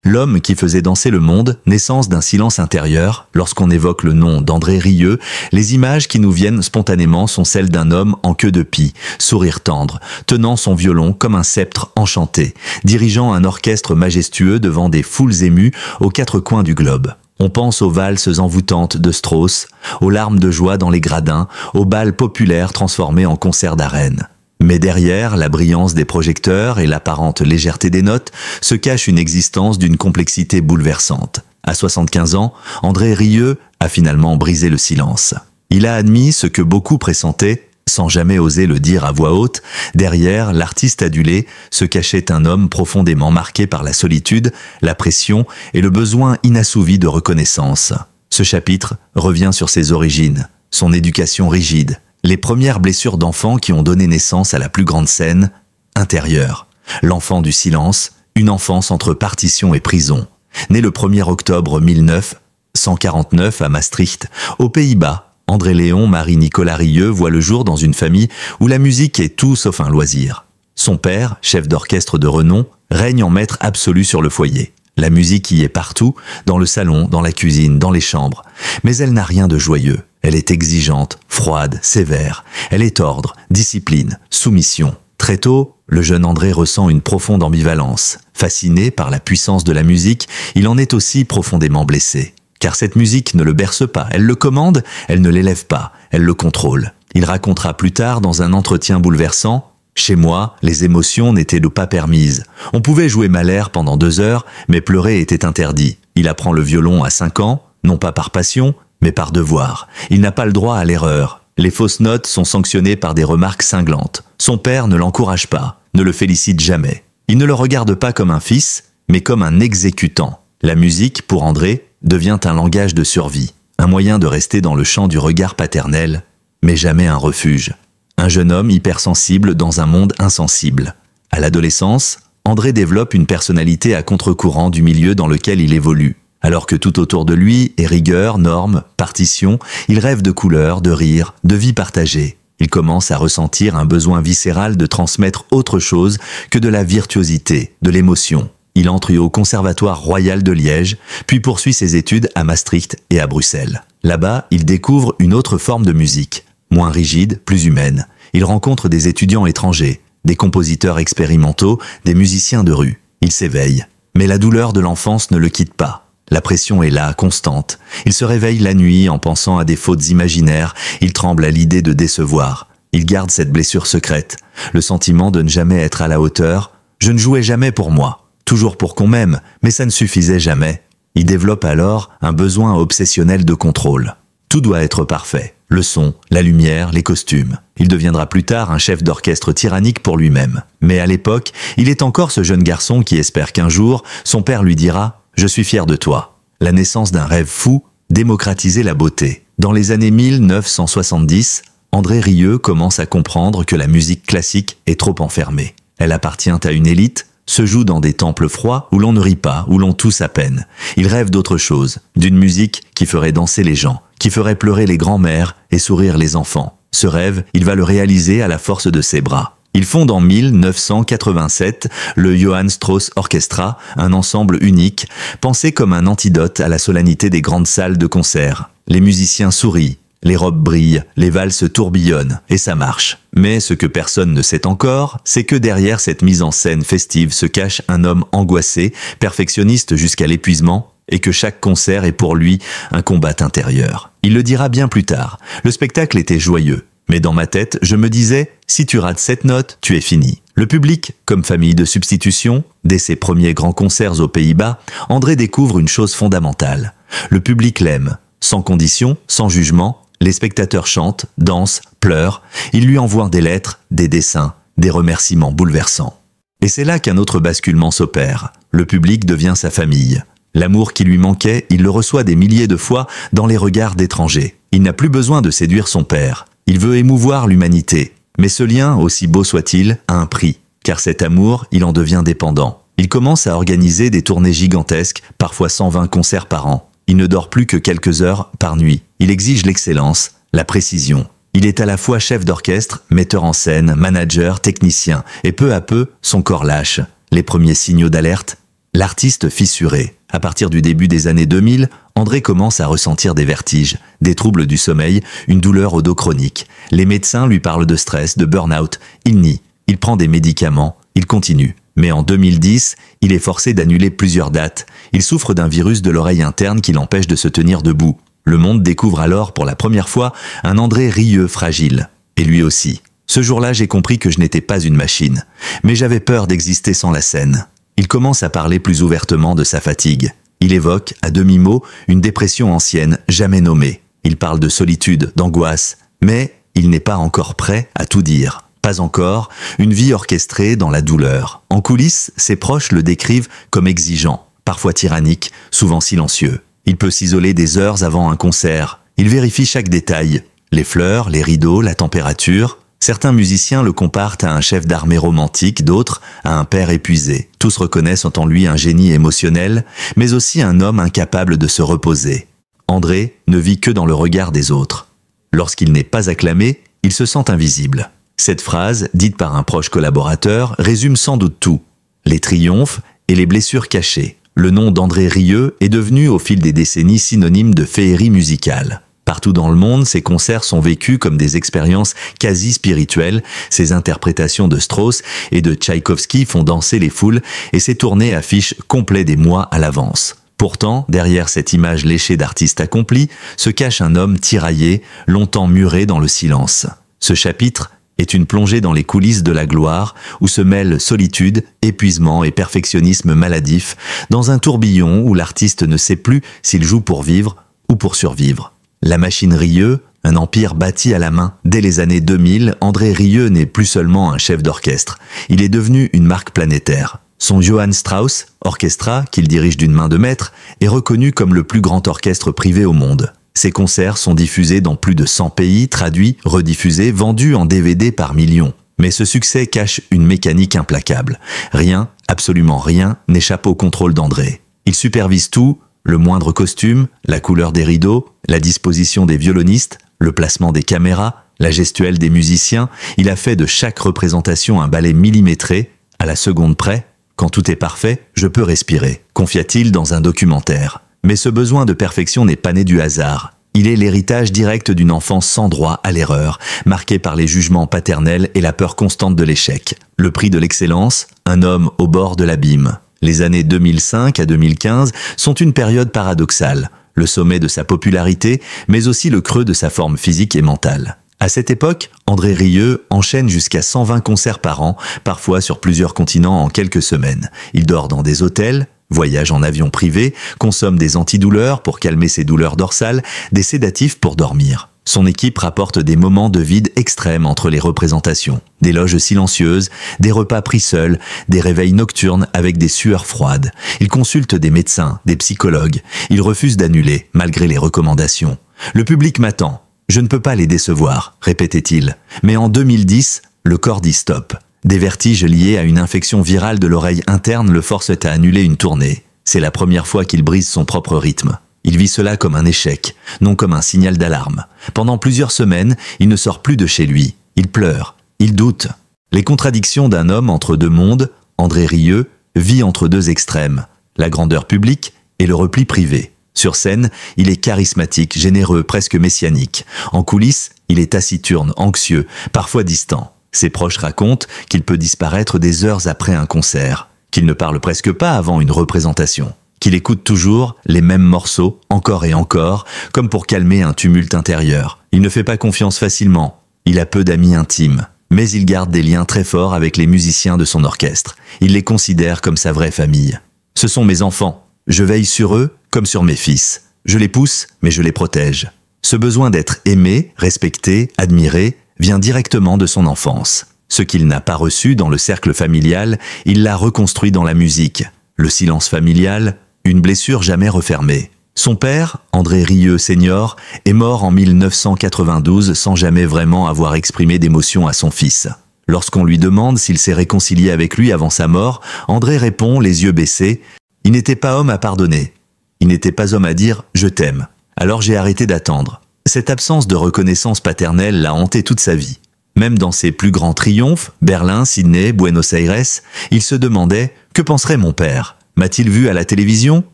L'homme qui faisait danser le monde, naissance d'un silence intérieur. Lorsqu'on évoque le nom d'André Rieu, les images qui nous viennent spontanément sont celles d'un homme en queue de pie, sourire tendre, tenant son violon comme un sceptre enchanté, dirigeant un orchestre majestueux devant des foules émues aux quatre coins du globe. On pense aux valses envoûtantes de Strauss, aux larmes de joie dans les gradins, aux bals populaires transformés en concerts d'arène. Mais derrière la brillance des projecteurs et l'apparente légèreté des notes se cache une existence d'une complexité bouleversante. À 75 ans, André Rieu a finalement brisé le silence. Il a admis ce que beaucoup pressentaient, sans jamais oser le dire à voix haute. Derrière l'artiste adulé se cachait un homme profondément marqué par la solitude, la pression et le besoin inassouvi de reconnaissance. Ce chapitre revient sur ses origines, son éducation rigide, les premières blessures d'enfant qui ont donné naissance à la plus grande scène intérieure. L'enfant du silence, une enfance entre partition et prison. Né le 1er octobre 1949 à Maastricht, aux Pays-Bas, André-Léon Marie-Nicolas Rieu voit le jour dans une famille où la musique est tout sauf un loisir. Son père, chef d'orchestre de renom, règne en maître absolu sur le foyer. La musique y est partout, dans le salon, dans la cuisine, dans les chambres. Mais elle n'a rien de joyeux. Elle est exigeante, froide, sévère. Elle est ordre, discipline, soumission. Très tôt, le jeune André ressent une profonde ambivalence. Fasciné par la puissance de la musique, il en est aussi profondément blessé. Car cette musique ne le berce pas, elle le commande, elle ne l'élève pas, elle le contrôle. Il racontera plus tard dans un entretien bouleversant: « Chez moi, les émotions n'étaient pas permises. On pouvait jouer Mahler pendant 2 heures, mais pleurer était interdit. Il apprend le violon à 5 ans, non pas par passion, mais par devoir. Il n'a pas le droit à l'erreur. Les fausses notes sont sanctionnées par des remarques cinglantes. Son père ne l'encourage pas, ne le félicite jamais. Il ne le regarde pas comme un fils, mais comme un exécutant. La musique, pour André, devient un langage de survie, un moyen de rester dans le champ du regard paternel, mais jamais un refuge. Un jeune homme hypersensible dans un monde insensible. À l'adolescence, André développe une personnalité à contre-courant du milieu dans lequel il évolue. Alors que tout autour de lui est rigueur, normes, partition, il rêve de couleurs, de rire, de vie partagée. Il commence à ressentir un besoin viscéral de transmettre autre chose que de la virtuosité, de l'émotion. Il entre au Conservatoire royal de Liège, puis poursuit ses études à Maastricht et à Bruxelles. Là-bas, il découvre une autre forme de musique, moins rigide, plus humaine. Il rencontre des étudiants étrangers, des compositeurs expérimentaux, des musiciens de rue. Il s'éveille. Mais la douleur de l'enfance ne le quitte pas. La pression est là, constante. Il se réveille la nuit en pensant à des fautes imaginaires. Il tremble à l'idée de décevoir. Il garde cette blessure secrète, le sentiment de ne jamais être à la hauteur. Je ne jouais jamais pour moi. Toujours pour qu'on m'aime, mais ça ne suffisait jamais. Il développe alors un besoin obsessionnel de contrôle. Tout doit être parfait. Le son, la lumière, les costumes. Il deviendra plus tard un chef d'orchestre tyrannique pour lui-même. Mais à l'époque, il est encore ce jeune garçon qui espère qu'un jour, son père lui dira « Je suis fier de toi ». La naissance d'un rêve fou, démocratiser la beauté. Dans les années 1970, André Rieu commence à comprendre que la musique classique est trop enfermée. Elle appartient à une élite, se joue dans des temples froids où l'on ne rit pas, où l'on tousse à peine. Il rêve d'autre chose, d'une musique qui ferait danser les gens, qui ferait pleurer les grands-mères et sourire les enfants. Ce rêve, il va le réaliser à la force de ses bras. Il fonde en 1987 le Johann Strauss Orchestra, un ensemble unique, pensé comme un antidote à la solennité des grandes salles de concert. Les musiciens sourient, les robes brillent, les valses tourbillonnent, et ça marche. Mais ce que personne ne sait encore, c'est que derrière cette mise en scène festive se cache un homme angoissé, perfectionniste jusqu'à l'épuisement, et que chaque concert est pour lui un combat intérieur. Il le dira bien plus tard. Le spectacle était joyeux. Mais dans ma tête, je me disais, si tu rates cette note, tu es fini. Le public, comme famille de substitution, dès ses premiers grands concerts aux Pays-Bas, André découvre une chose fondamentale. Le public l'aime. Sans condition, sans jugement, les spectateurs chantent, dansent, pleurent. Ils lui envoient des lettres, des dessins, des remerciements bouleversants. Et c'est là qu'un autre basculement s'opère. Le public devient sa famille. L'amour qui lui manquait, il le reçoit des milliers de fois dans les regards d'étrangers. Il n'a plus besoin de séduire son père. Il veut émouvoir l'humanité. Mais ce lien, aussi beau soit-il, a un prix. Car cet amour, il en devient dépendant. Il commence à organiser des tournées gigantesques, parfois 120 concerts par an. Il ne dort plus que quelques heures par nuit. Il exige l'excellence, la précision. Il est à la fois chef d'orchestre, metteur en scène, manager, technicien. Et peu à peu, son corps lâche. Les premiers signaux d'alerte, L'artiste fissuré. À partir du début des années 2000, André commence à ressentir des vertiges, des troubles du sommeil, une douleur au dos chronique. Les médecins lui parlent de stress, de burn-out. Il nie. Il prend des médicaments. Il continue. Mais en 2010, il est forcé d'annuler plusieurs dates. Il souffre d'un virus de l'oreille interne qui l'empêche de se tenir debout. Le monde découvre alors pour la première fois un André Rieu fragile. Et lui aussi. Ce jour-là, j'ai compris que je n'étais pas une machine. Mais j'avais peur d'exister sans la scène. Il commence à parler plus ouvertement de sa fatigue. Il évoque, à demi-mot, une dépression ancienne, jamais nommée. Il parle de solitude, d'angoisse. Mais il n'est pas encore prêt à tout dire. Pas encore, une vie orchestrée dans la douleur. En coulisses, ses proches le décrivent comme exigeant, parfois tyrannique, souvent silencieux. Il peut s'isoler des heures avant un concert. Il vérifie chaque détail. Les fleurs, les rideaux, la température. Certains musiciens le comparent à un chef d'armée romantique, d'autres à un père épuisé. Tous reconnaissent en lui un génie émotionnel, mais aussi un homme incapable de se reposer. André ne vit que dans le regard des autres. Lorsqu'il n'est pas acclamé, il se sent invisible. Cette phrase, dite par un proche collaborateur, résume sans doute tout. Les triomphes et les blessures cachées. Le nom d'André Rieu est devenu au fil des décennies synonyme de féerie musicale. Partout dans le monde, ses concerts sont vécus comme des expériences quasi spirituelles, ses interprétations de Strauss et de Tchaïkovski font danser les foules et ses tournées affichent complet des mois à l'avance. Pourtant, derrière cette image léchée d'artiste accompli, se cache un homme tiraillé, longtemps muré dans le silence. Ce chapitre est une plongée dans les coulisses de la gloire, où se mêlent solitude, épuisement et perfectionnisme maladif, dans un tourbillon où l'artiste ne sait plus s'il joue pour vivre ou pour survivre. La machine Rieu, un empire bâti à la main. Dès les années 2000, André Rieu n'est plus seulement un chef d'orchestre, il est devenu une marque planétaire. Son Johann Strauss Orchestra, qu'il dirige d'une main de maître, est reconnu comme le plus grand orchestre privé au monde. Ses concerts sont diffusés dans plus de 100 pays, traduits, rediffusés, vendus en DVD par millions. Mais ce succès cache une mécanique implacable. Rien, absolument rien, n'échappe au contrôle d'André. Il supervise tout, le moindre costume, la couleur des rideaux, la disposition des violonistes, le placement des caméras, la gestuelle des musiciens. Il a fait de chaque représentation un ballet millimétré, à la seconde près. Quand tout est parfait, je peux respirer, confia-t-il dans un documentaire. Mais ce besoin de perfection n'est pas né du hasard. Il est l'héritage direct d'une enfance sans droit à l'erreur, marquée par les jugements paternels et la peur constante de l'échec. Le prix de l'excellence, un homme au bord de l'abîme. Les années 2005 à 2015 sont une période paradoxale, le sommet de sa popularité, mais aussi le creux de sa forme physique et mentale. À cette époque, André Rieu enchaîne jusqu'à 120 concerts par an, parfois sur plusieurs continents en quelques semaines. Il dort dans des hôtels, voyage en avion privé, consomme des antidouleurs pour calmer ses douleurs dorsales, des sédatifs pour dormir. Son équipe rapporte des moments de vide extrêmes entre les représentations, des loges silencieuses, des repas pris seuls, des réveils nocturnes avec des sueurs froides. Il consulte des médecins, des psychologues. Il refuse d'annuler, malgré les recommandations. « Le public m'attend. Je ne peux pas les décevoir », répétait-il. Mais en 2010, le corps dit stop. Des vertiges liés à une infection virale de l'oreille interne le forcent à annuler une tournée. C'est la première fois qu'il brise son propre rythme. Il vit cela comme un échec, non comme un signal d'alarme. Pendant plusieurs semaines, il ne sort plus de chez lui. Il pleure, il doute. Les contradictions d'un homme entre deux mondes, André Rieu, vit entre deux extrêmes, la grandeur publique et le repli privé. Sur scène, il est charismatique, généreux, presque messianique. En coulisses, il est taciturne, anxieux, parfois distant. Ses proches racontent qu'il peut disparaître des heures après un concert, qu'il ne parle presque pas avant une représentation, qu'il écoute toujours les mêmes morceaux, encore et encore, comme pour calmer un tumulte intérieur. Il ne fait pas confiance facilement, il a peu d'amis intimes, mais il garde des liens très forts avec les musiciens de son orchestre. Il les considère comme sa vraie famille. « Ce sont mes enfants, je veille sur eux comme sur mes fils. Je les pousse, mais je les protège. » Ce besoin d'être aimé, respecté, admiré, vient directement de son enfance. Ce qu'il n'a pas reçu dans le cercle familial, il l'a reconstruit dans la musique. Le silence familial, une blessure jamais refermée. Son père, André Rieu Senior, est mort en 1992 sans jamais vraiment avoir exprimé d'émotion à son fils. Lorsqu'on lui demande s'il s'est réconcilié avec lui avant sa mort, André répond, les yeux baissés, « Il n'était pas homme à pardonner. Il n'était pas homme à dire « je t'aime ». Alors j'ai arrêté d'attendre. » Cette absence de reconnaissance paternelle l'a hanté toute sa vie. Même dans ses plus grands triomphes, Berlin, Sydney, Buenos Aires, il se demandait « Que penserait mon père ?» M'a-t-il vu à la télévision?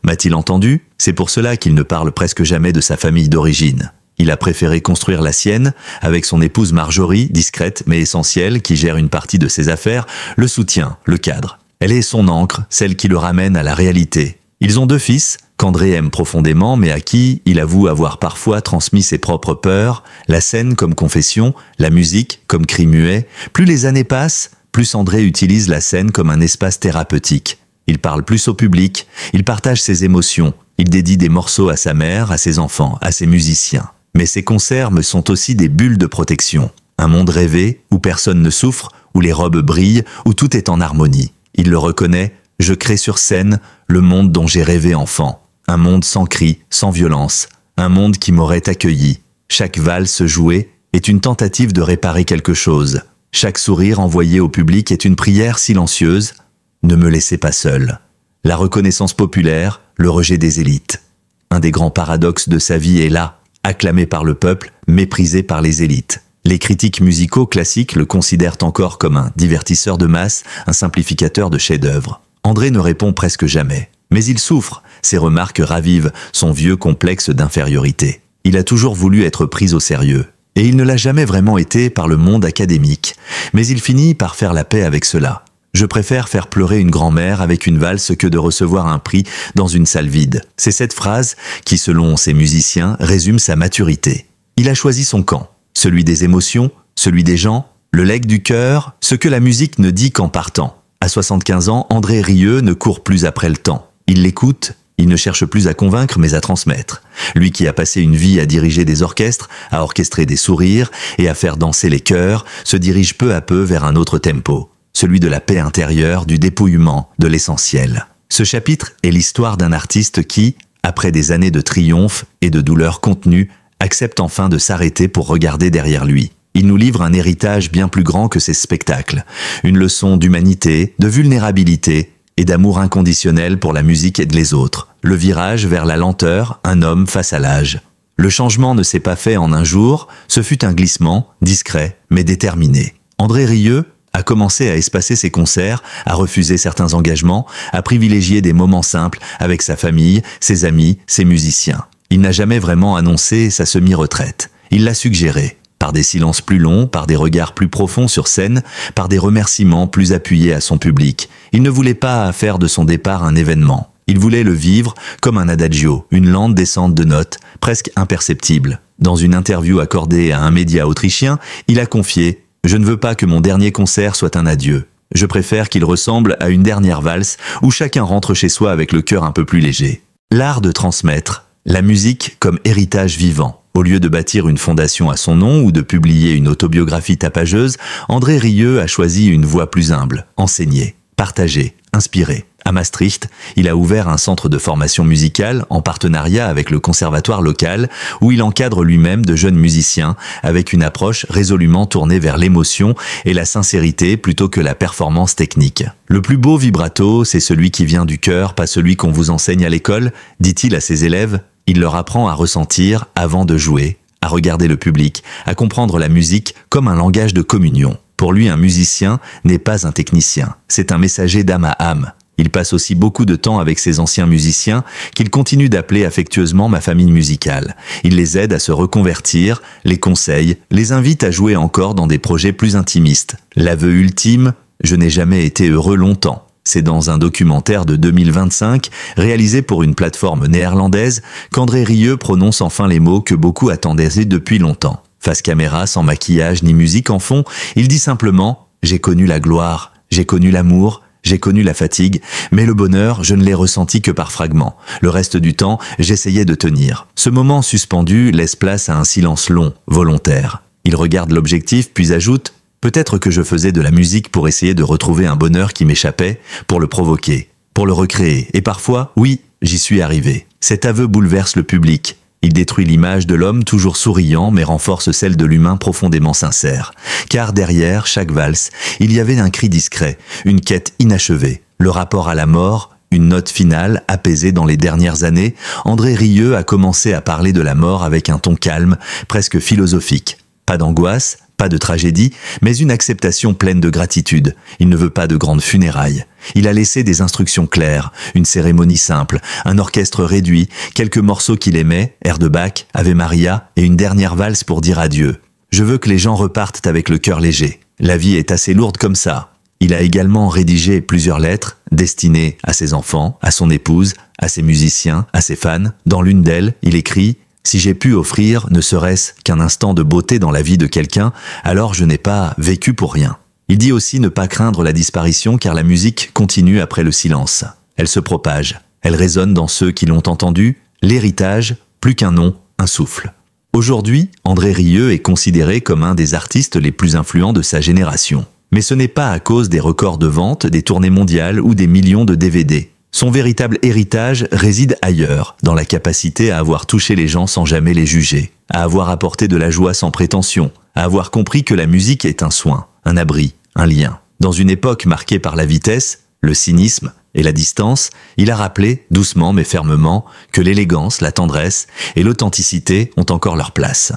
M'a-t-il entendu? C'est pour cela qu'il ne parle presque jamais de sa famille d'origine. Il a préféré construire la sienne, avec son épouse Marjorie, discrète mais essentielle, qui gère une partie de ses affaires, le soutient, le cadre. Elle est son ancre, celle qui le ramène à la réalité. Ils ont 2 fils, qu'André aime profondément, mais à qui il avoue avoir parfois transmis ses propres peurs, la scène comme confession, la musique comme cri muet. Plus les années passent, plus André utilise la scène comme un espace thérapeutique. Il parle plus au public, il partage ses émotions, il dédie des morceaux à sa mère, à ses enfants, à ses musiciens. Mais ses concerts me sont aussi des bulles de protection. Un monde rêvé, où personne ne souffre, où les robes brillent, où tout est en harmonie. Il le reconnaît, je crée sur scène le monde dont j'ai rêvé enfant. Un monde sans cris, sans violence. Un monde qui m'aurait accueilli. Chaque valse jouée est une tentative de réparer quelque chose. Chaque sourire envoyé au public est une prière silencieuse. Ne me laissez pas seul. La reconnaissance populaire, le rejet des élites. Un des grands paradoxes de sa vie est là, acclamé par le peuple, méprisé par les élites. Les critiques musicaux classiques le considèrent encore comme un divertisseur de masse, un simplificateur de chefs-d'œuvre. André ne répond presque jamais. Mais il souffre, ses remarques ravivent son vieux complexe d'infériorité. Il a toujours voulu être pris au sérieux. Et il ne l'a jamais vraiment été par le monde académique. Mais il finit par faire la paix avec cela. Je préfère faire pleurer une grand-mère avec une valse que de recevoir un prix dans une salle vide. C'est cette phrase qui, selon ses musiciens, résume sa maturité. Il a choisi son camp, celui des émotions, celui des gens, le legs du cœur, ce que la musique ne dit qu'en partant. À 75 ans, André Rieu ne court plus après le temps. Il l'écoute, il ne cherche plus à convaincre mais à transmettre. Lui qui a passé une vie à diriger des orchestres, à orchestrer des sourires et à faire danser les cœurs, se dirige peu à peu vers un autre tempo. Celui de la paix intérieure, du dépouillement, de l'essentiel. Ce chapitre est l'histoire d'un artiste qui, après des années de triomphe et de douleurs contenues, accepte enfin de s'arrêter pour regarder derrière lui. Il nous livre un héritage bien plus grand que ses spectacles, une leçon d'humanité, de vulnérabilité et d'amour inconditionnel pour la musique et les autres. Le virage vers la lenteur, un homme face à l'âge. Le changement ne s'est pas fait en un jour, ce fut un glissement, discret mais déterminé. André Rieu a commencé à espacer ses concerts, à refuser certains engagements, à privilégier des moments simples avec sa famille, ses amis, ses musiciens. Il n'a jamais vraiment annoncé sa semi-retraite. Il l'a suggéré, par des silences plus longs, par des regards plus profonds sur scène, par des remerciements plus appuyés à son public. Il ne voulait pas faire de son départ un événement. Il voulait le vivre comme un adagio, une lente descente de notes, presque imperceptible. Dans une interview accordée à un média autrichien, il a confié « Je ne veux pas que mon dernier concert soit un adieu. Je préfère qu'il ressemble à une dernière valse où chacun rentre chez soi avec le cœur un peu plus léger. » L'art de transmettre, la musique comme héritage vivant. Au lieu de bâtir une fondation à son nom ou de publier une autobiographie tapageuse, André Rieu a choisi une voie plus humble, enseigner, partager, inspirer. À Maastricht, il a ouvert un centre de formation musicale en partenariat avec le conservatoire local où il encadre lui-même de jeunes musiciens avec une approche résolument tournée vers l'émotion et la sincérité plutôt que la performance technique. Le plus beau vibrato, c'est celui qui vient du cœur, pas celui qu'on vous enseigne à l'école, dit-il à ses élèves. Il leur apprend à ressentir avant de jouer, à regarder le public, à comprendre la musique comme un langage de communion. Pour lui, un musicien n'est pas un technicien, c'est un messager d'âme à âme. Il passe aussi beaucoup de temps avec ses anciens musiciens, qu'il continue d'appeler affectueusement ma famille musicale. Il les aide à se reconvertir, les conseille, les invite à jouer encore dans des projets plus intimistes. L'aveu ultime, je n'ai jamais été heureux longtemps. C'est dans un documentaire de 2025, réalisé pour une plateforme néerlandaise, qu'André Rieu prononce enfin les mots que beaucoup attendaient depuis longtemps. Face caméra, sans maquillage ni musique en fond, il dit simplement « J'ai connu la gloire, j'ai connu l'amour, j'ai connu la fatigue, mais le bonheur, je ne l'ai ressenti que par fragments. Le reste du temps, j'essayais de tenir. » Ce moment suspendu laisse place à un silence long, volontaire. Il regarde l'objectif, puis ajoute « Peut-être que je faisais de la musique pour essayer de retrouver un bonheur qui m'échappait, pour le provoquer, pour le recréer. Et parfois, oui, j'y suis arrivé. » Cet aveu bouleverse le public. Il détruit l'image de l'homme toujours souriant, mais renforce celle de l'humain profondément sincère. Car derrière chaque valse, il y avait un cri discret, une quête inachevée. Le rapport à la mort, une note finale apaisée dans les dernières années, André Rieu a commencé à parler de la mort avec un ton calme, presque philosophique. Pas d'angoisse, pas de tragédie, mais une acceptation pleine de gratitude. Il ne veut pas de grandes funérailles. Il a laissé des instructions claires, une cérémonie simple, un orchestre réduit, quelques morceaux qu'il aimait, air de Bach, Ave Maria et une dernière valse pour dire adieu. Je veux que les gens repartent avec le cœur léger. La vie est assez lourde comme ça. Il a également rédigé plusieurs lettres destinées à ses enfants, à son épouse, à ses musiciens, à ses fans. Dans l'une d'elles, il écrit « Si j'ai pu offrir ne serait-ce qu'un instant de beauté dans la vie de quelqu'un, alors je n'ai pas vécu pour rien. » Il dit aussi ne pas craindre la disparition car la musique continue après le silence. Elle se propage, elle résonne dans ceux qui l'ont entendue, l'héritage, plus qu'un nom, un souffle. Aujourd'hui, André Rieu est considéré comme un des artistes les plus influents de sa génération. Mais ce n'est pas à cause des records de vente, des tournées mondiales ou des millions de DVD. Son véritable héritage réside ailleurs, dans la capacité à avoir touché les gens sans jamais les juger, à avoir apporté de la joie sans prétention, à avoir compris que la musique est un soin, un abri, un lien. Dans une époque marquée par la vitesse, le cynisme et la distance, il a rappelé, doucement mais fermement, que l'élégance, la tendresse et l'authenticité ont encore leur place.